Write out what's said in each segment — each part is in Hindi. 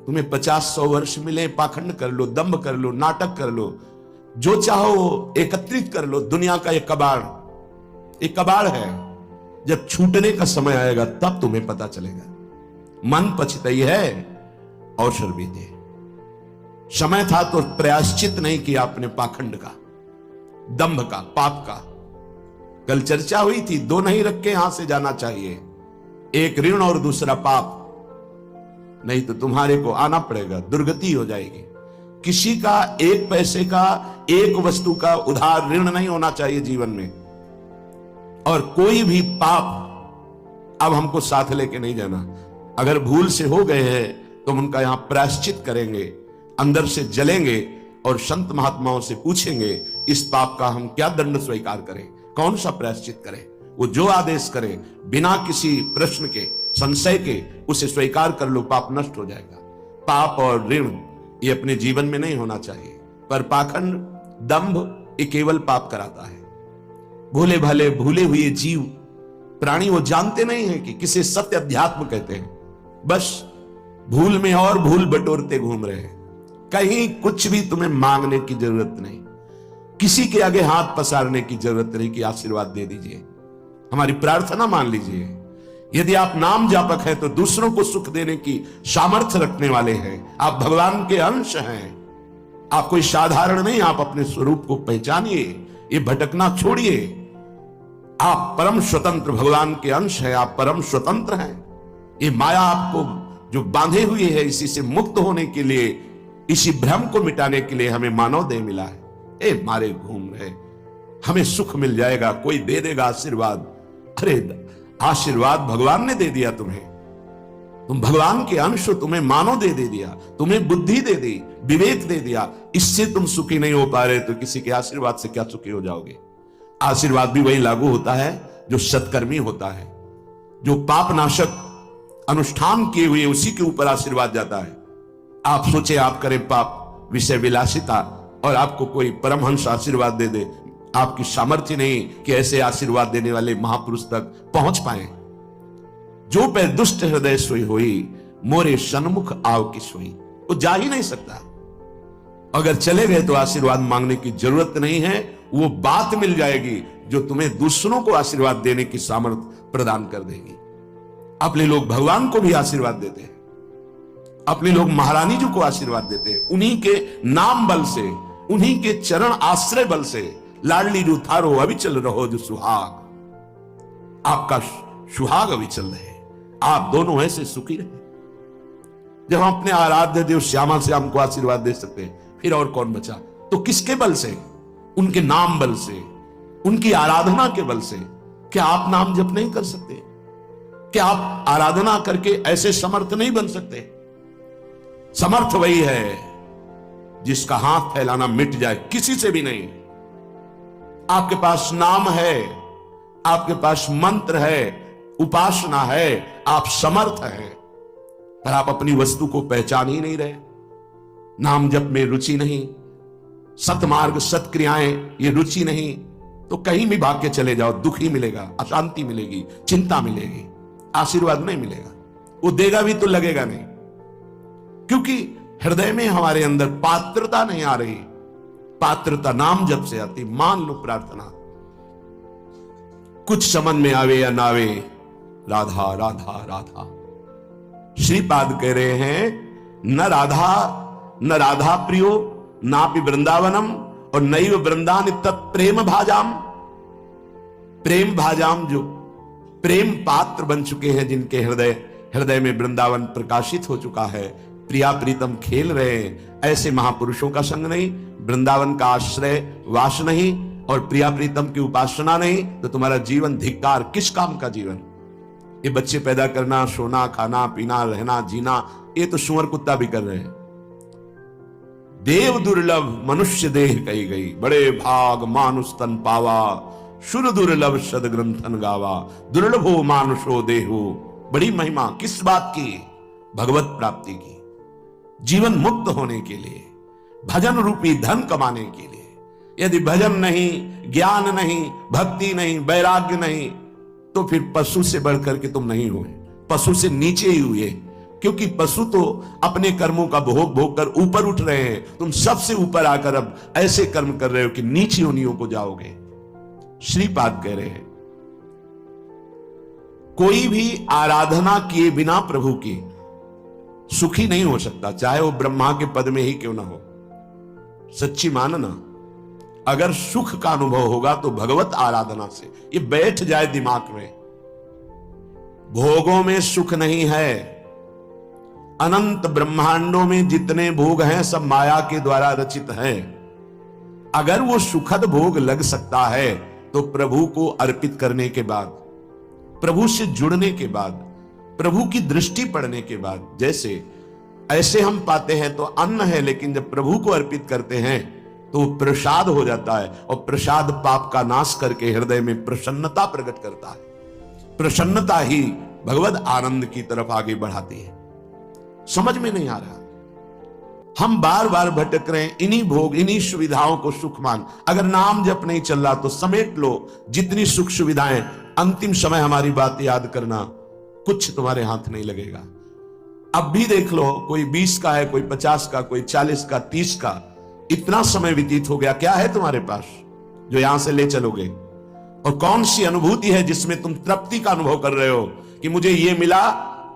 तुम्हें 50-100 वर्ष मिले, पाखंड कर लो, दंभ कर लो, नाटक कर लो, जो चाहो एकत्रित कर लो। दुनिया का एक कबाड़ है। जब छूटने का समय आएगा तब तुम्हें पता चलेगा। मन पछतई है अवसर बीते। समय था तो प्रायश्चित नहीं किया अपने पाखंड का, दंभ का, पाप का। कल चर्चा हुई थी, दो नहीं रख के यहां से जाना चाहिए, एक ऋण और दूसरा पाप, नहीं तो तुम्हारे को आना पड़ेगा, दुर्गति हो जाएगी। किसी का एक पैसे का, एक वस्तु का उधार ऋण नहीं होना चाहिए जीवन में। और कोई भी पाप अब हमको साथ लेके नहीं जाना। अगर भूल से हो गए हैं तो हम उनका यहां प्रायश्चित करेंगे, अंदर से जलेंगे और संत महात्माओं से पूछेंगे इस पाप का हम क्या दंड स्वीकार करें, कौन सा प्रायश्चित करें। वो जो आदेश करें बिना किसी प्रश्न के, संशय के, उसे स्वीकार कर लो, पाप नष्ट हो जाएगा। पाप और ऋण ये अपने जीवन में नहीं होना चाहिए, पर पाखंड, दंभ ये केवल पाप कराता है। भोले भाले भूले हुए जीव प्राणी वो जानते नहीं है कि किसे सत्य अध्यात्म कहते हैं। बस भूल में और भूल बटोरते घूम रहे हैं। कहीं कुछ भी तुम्हें मांगने की जरूरत नहीं, किसी के आगे हाथ पसारने की जरूरत नहीं कि आशीर्वाद दे दीजिए, हमारी प्रार्थना मान लीजिए। यदि आप नाम जापक हैं तो दूसरों को सुख देने की सामर्थ्य रखने वाले हैं। आप भगवान के अंश हैं, आप कोई साधारण नहीं। आप अपने स्वरूप को पहचानिए, ये भटकना छोड़िए। आप परम स्वतंत्र भगवान के अंश हैं, आप परम स्वतंत्र हैं। ये माया आपको जो बांधे हुए है, इसी से मुक्त होने के लिए, इसी भ्रम को मिटाने के लिए हमें मानव देह मिला है। ए मारे घूम रहे, हमें सुख मिल जाएगा, कोई दे देगा आशीर्वाद। अरे आशीर्वाद भगवान ने दे दिया तुम्हें, तुम भगवान के अंश हो, तुम्हें मानव दे दिया, तुम्हें बुद्धि दे दी, विवेक दे दिया। इससे तुम सुखी नहीं हो पा रहे तो किसी के आशीर्वाद से क्या सुखी हो जाओगे। आशीर्वाद भी वही लागू होता है जो सत्कर्मी होता है, जो पाप नाशक अनुष्ठान किए हुए उसी के ऊपर आशीर्वाद जाता है। आप सोचे आप करें पाप, विषय विलासिता, और आपको कोई परमहंस आशीर्वाद दे दे, आपकी सामर्थ्य नहीं कि ऐसे आशीर्वाद देने वाले महापुरुष तक पहुंच पाए। जो पे दुष्ट हृदय सोई हुई, मोरे सन्मुख आव की सोई, वो जा ही नहीं सकता। अगर चले गए तो आशीर्वाद मांगने की जरूरत नहीं है, वो बात मिल जाएगी जो तुम्हें दूसरों को आशीर्वाद देने की सामर्थ्य प्रदान कर देगी। अपने लोग भगवान को भी आशीर्वाद देते हैं, अपने लोग महारानी जी को आशीर्वाद देते हैं, उन्हीं के नाम बल से, उन्हीं के चरण आश्रय बल से। लाडली जो थारो अविचल रहो जो सुहाग, आपका सुहाग अविचल रहे, आप दोनों ऐसे सुखी रहे। जब हम अपने आराध्य देव श्यामा से हमको आशीर्वाद दे सकते हैं, फिर और कौन बचा। तो किसके बल से? उनके नाम बल से, उनकी आराधना के बल से। क्या आप नाम जप नहीं कर सकते? क्या आप आराधना करके ऐसे समर्थ नहीं बन सकते? समर्थ वही है जिसका हाथ फैलाना मिट जाए, किसी से भी नहीं। आपके पास नाम है, आपके पास मंत्र है, उपासना है, आप समर्थ हैं, पर आप अपनी वस्तु को पहचान ही नहीं रहे। नाम जप में रुचि नहीं, सतमार्ग सत्क्रियाएं ये रुचि नहीं, तो कहीं भी भाग के चले जाओ, दुख ही मिलेगा, अशांति मिलेगी, चिंता मिलेगी, आशीर्वाद नहीं मिलेगा। वो देगा भी तो लगेगा नहीं, क्योंकि हृदय में हमारे अंदर पात्रता नहीं आ रही। पात्रता नाम जब से आती। मान लो प्रार्थना, कुछ समझ में आवे या ना आवे, राधा राधा राधा। श्रीपाद कह रहे हैं न राधा प्रियो ना भी वृंदावनम और नैव वृंदान तत्प्रेम भाजाम। प्रेम भाजाम, जो प्रेम पात्र बन चुके हैं, जिनके हृदय में वृंदावन प्रकाशित हो चुका है, प्रिया प्रीतम खेल रहे हैं, ऐसे महापुरुषों का संग नहीं, वृंदावन का आश्रय वास नहीं, और प्रिया प्रीतम की उपासना नहीं, तो तुम्हारा जीवन धिक्कार। किस काम का जीवन? ये बच्चे पैदा करना, सोना, खाना, पीना, रहना, जीना, ये तो सुअर कुत्ता भी कर रहे हैं। देव दुर्लभ मनुष्य देह कही गई, बड़े भाग मानुष तन पावा, सुर दुर्लभ सद ग्रंथन गावा, दुर्लभो मानुषो देहो। बड़ी महिमा किस बात की? भगवत प्राप्ति की, जीवन मुक्त होने के लिए, भजन रूपी धन कमाने के लिए। यदि भजन नहीं, ज्ञान नहीं, भक्ति नहीं, वैराग्य नहीं, तो फिर पशु से बढ़कर के तुम नहीं हुए, पशु से नीचे ही हुए। क्योंकि पशु तो अपने कर्मों का भोग भोग कर ऊपर उठ रहे हैं, तुम सबसे ऊपर आकर अब ऐसे कर्म कर रहे हो कि नीची योनियों को जाओगे। श्रीपाद कह रहे हैं कोई भी आराधना किए बिना प्रभु की सुखी नहीं हो सकता, चाहे वो ब्रह्मा के पद में ही क्यों ना हो। सच्ची मानना, अगर सुख का अनुभव होगा तो भगवत आराधना से। ये बैठ जाए दिमाग में, भोगों में सुख नहीं है। अनंत ब्रह्मांडों में जितने भोग हैं सब माया के द्वारा रचित हैं। अगर वो सुखद भोग लग सकता है तो प्रभु को अर्पित करने के बाद, प्रभु से जुड़ने के बाद, प्रभु की दृष्टि पड़ने के बाद, जैसे ऐसे हम पाते हैं तो अन्न है, लेकिन जब प्रभु को अर्पित करते हैं तो प्रसाद हो जाता है, और प्रसाद पाप का नाश करके हृदय में प्रसन्नता प्रकट करता है। प्रसन्नता ही भगवत आनंद की तरफ आगे बढ़ाती है। समझ में नहीं आ रहा, हम बार बार भटक रहे हैं इन्हीं भोग, इन्हीं सुविधाओं को सुख मान। अगर नाम जप नहीं चल रहा तो समेट लो जितनी सुख सुविधाएं, अंतिम समय हमारी बात याद करना, कुछ तुम्हारे हाथ नहीं लगेगा। अब भी देख लो, कोई 20 का है, कोई 50 का, कोई 40 का, 30 का, इतना समय व्यतीत हो गया, क्या है तुम्हारे पास जो यहां से ले चलोगे? और कौन सी अनुभूति है जिसमें तुम तृप्ति का अनुभव कर रहे हो कि मुझे ये मिला,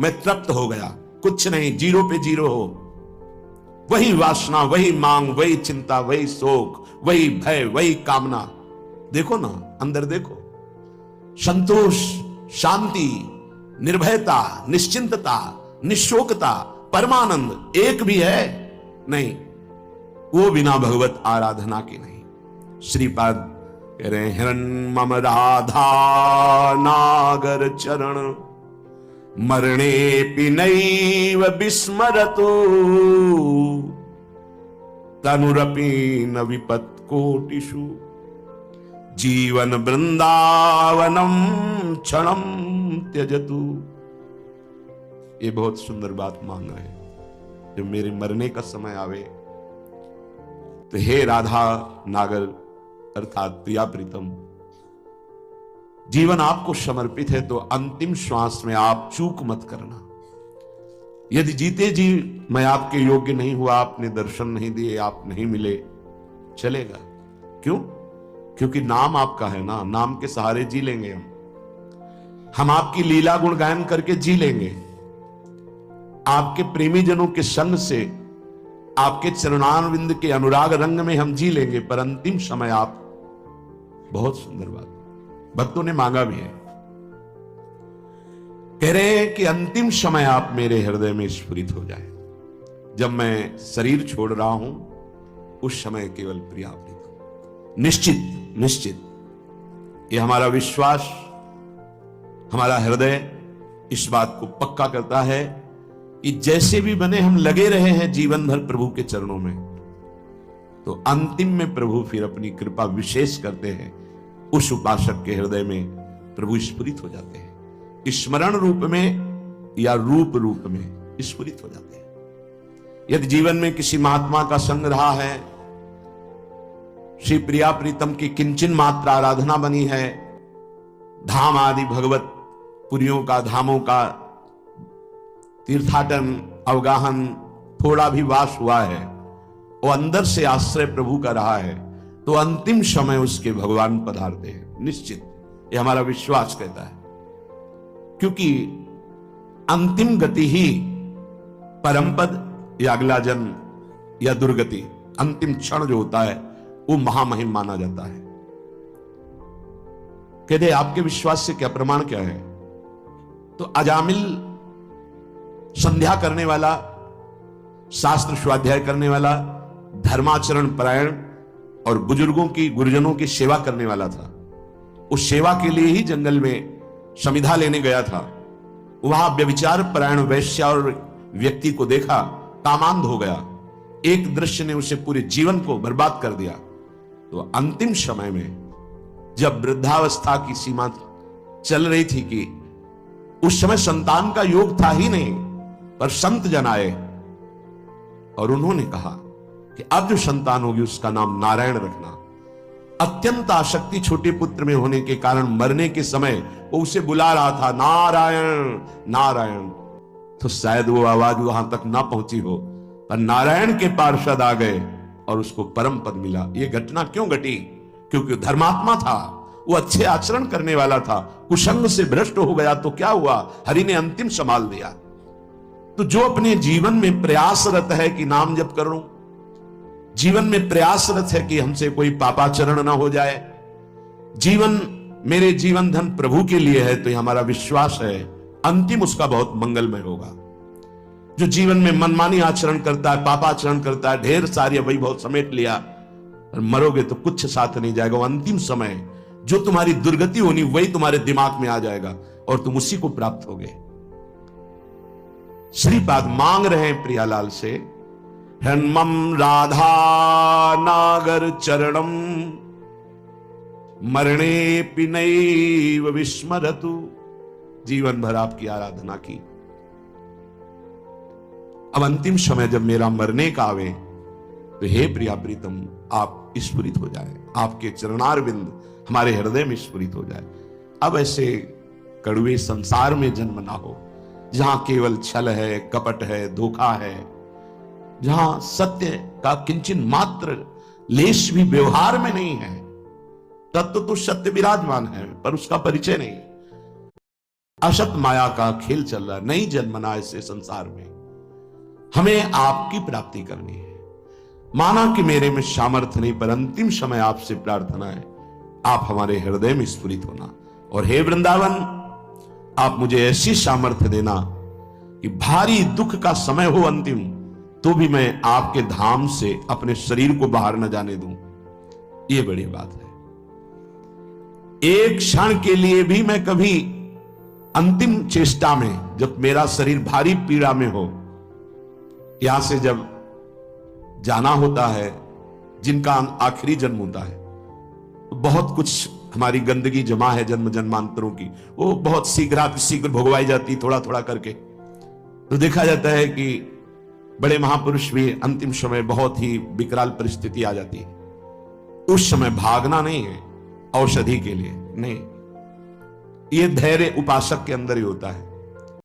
मैं तृप्त हो गया? कुछ नहीं, जीरो पे जीरो हो। वही वासना, वही मांग, वही चिंता, वही शोक, वही भय, वही कामना। देखो ना, अंदर देखो, संतोष, शांति, निर्भयता, निश्चिंतता, निशोकता, परमानंद एक भी है नहीं, वो बिना भगवत आराधना के नहीं। श्रीपाद कह रहे हैं हिरण मम राधा नागर चरण मरणे पिनैव विस्मरतु तनुरपि न विपत् कोटिषु जीवन वृंदावनम क्षणम त्यजतु। ये बहुत सुंदर बात मान रहे हैं। जब मेरे मरने का समय आवे तो हे राधा नागर अर्थात प्रिया प्रीतम, जीवन आपको समर्पित है, तो अंतिम श्वास में आप चूक मत करना। यदि जीते जी मैं आपके योग्य नहीं हुआ, आपने दर्शन नहीं दिए, आप नहीं मिले, चलेगा। क्यों? क्योंकि नाम आपका है ना, नाम के सहारे जी लेंगे हम आपकी लीला गुण गायन करके जी लेंगे, आपके प्रेमी जनों के संग से, आपके चरणारविंद के अनुराग रंग में हम जी लेंगे। पर अंतिम समय आप, बहुत सुंदर बात भक्तों ने मांगा भी है, कह रहे हैं कि अंतिम समय आप मेरे हृदय में स्फुरित हो जाए। जब मैं शरीर छोड़ रहा हूं उस समय केवल प्रिया प्रीतम। निश्चित निश्चित ये हमारा विश्वास, हमारा हृदय इस बात को पक्का करता है कि जैसे भी बने हम लगे रहे हैं जीवन भर प्रभु के चरणों में, तो अंतिम में प्रभु फिर अपनी कृपा विशेष करते हैं। उस उपासक के हृदय में प्रभु स्फुरित हो जाते हैं, स्मरण रूप में या रूप रूप में स्फुरित हो जाते हैं। यदि जीवन में किसी महात्मा का संग रहा है, श्री प्रिया प्रीतम की किंचन मात्र आराधना बनी है, धाम आदि भगवत पुरियों का, धामों का तीर्थाटन, अवगाहन थोड़ा भी वास हुआ है, वो अंदर से आश्रय प्रभु का रहा है, तो अंतिम समय उसके भगवान पधारते हैं। निश्चित ये हमारा विश्वास कहता है, क्योंकि अंतिम गति ही परम पद या अगला जन्म या दुर्गति, अंतिम क्षण जो होता है वो महामहिम माना जाता है। कहते आपके विश्वास से क्या प्रमाण क्या है? तो अजामिल संध्या करने वाला, शास्त्र स्वाध्याय करने वाला, धर्माचरण परायण और बुजुर्गों की, गुरुजनों की सेवा करने वाला था। उस सेवा के लिए ही जंगल में समिधा लेने गया था। वहां व्यभिचार परायण वैश्य और व्यक्ति को देखा, कामांध हो गया। एक दृश्य ने उसे पूरे जीवन को बर्बाद कर दिया। तो अंतिम समय में जब वृद्धावस्था की सीमा चल रही थी कि उस समय संतान का योग था ही नहीं, पर संत जन आए और उन्होंने कहा कि अब जो संतान होगी उसका नाम नारायण रखना। अत्यंत आसक्ति छोटे पुत्र में होने के कारण मरने के समय वो उसे बुला रहा था, नारायण नारायण। तो शायद वो आवाज वहां तक ना पहुंची हो, पर नारायण के पार्षद आ गए और उसको परम पद मिला। ये घटना क्यों घटी? क्योंकि धर्मात्मा था, वो अच्छे आचरण करने वाला था। कुसंग से भ्रष्ट हो गया तो क्या हुआ? हरि ने अंतिम संभाल दिया। तो जो अपने जीवन में प्रयासरत है कि नाम जप करूं, जीवन में प्रयासरत है कि हमसे कोई पापाचरण ना हो जाए, मेरे जीवन धन प्रभु के लिए है, तो ये हमारा विश्वास है अंतिम उसका बहुत मंगलमय होगा। जो जीवन में मनमानी आचरण करता है, पापाचरण करता है, ढेर सारी वही बहुत समेट लिया और मरोगे तो कुछ साथ नहीं जाएगा। वो अंतिम समय जो तुम्हारी दुर्गति होनी वही तुम्हारे दिमाग में आ जाएगा और तुम उसी को प्राप्त होगे। श्रीपाद मांग रहे हैं प्रियालाल से, हन्मम राधा नागर चरणम मरणे पिनैव विस्मरतु। जीवन भर आपकी आराधना की, अब अंतिम समय जब मेरा मरने का आवे तो हे प्रिया प्रीतम आप स्फुरित हो जाए, आपके चरणारविंद हमारे हृदय में स्फुरित हो जाए। अब ऐसे कड़वे संसार में जन्म ना हो जहां केवल छल है, कपट है, धोखा है, जहां सत्य का किंचन मात्र लेश भी व्यवहार में नहीं है। तत्व तो सत्य विराजमान है पर उसका परिचय नहीं। असत माया का खेल चल रहा है, नहीं जन्मना ऐसे संसार में। हमें आपकी प्राप्ति करनी है। माना कि मेरे में सामर्थ्य नहीं, पर अंतिम समय आपसे प्रार्थना है आप हमारे हृदय में स्फुरित होना। और हे वृंदावन, आप मुझे ऐसी सामर्थ्य देना कि भारी दुख का समय हो अंतिम, तो भी मैं आपके धाम से अपने शरीर को बाहर न जाने दूं। यह बड़ी बात है। एक क्षण के लिए भी मैं कभी अंतिम चेष्टा में, जब मेरा शरीर भारी पीड़ा में हो, यहां से जब जाना होता है, जिनका आखिरी जन्म होता है, तो बहुत कुछ हमारी गंदगी जमा है जन्म जन्मांतरों की, वो बहुत शीघ्र भोगवाई जाती थोड़ा थोड़ा करके। तो देखा जाता है कि बड़े महापुरुष भी अंतिम समय बहुत ही विकराल परिस्थिति आ जाती है। उस समय भागना नहीं है औषधि के लिए, नहीं, ये धैर्य उपासक के अंदर ही होता है।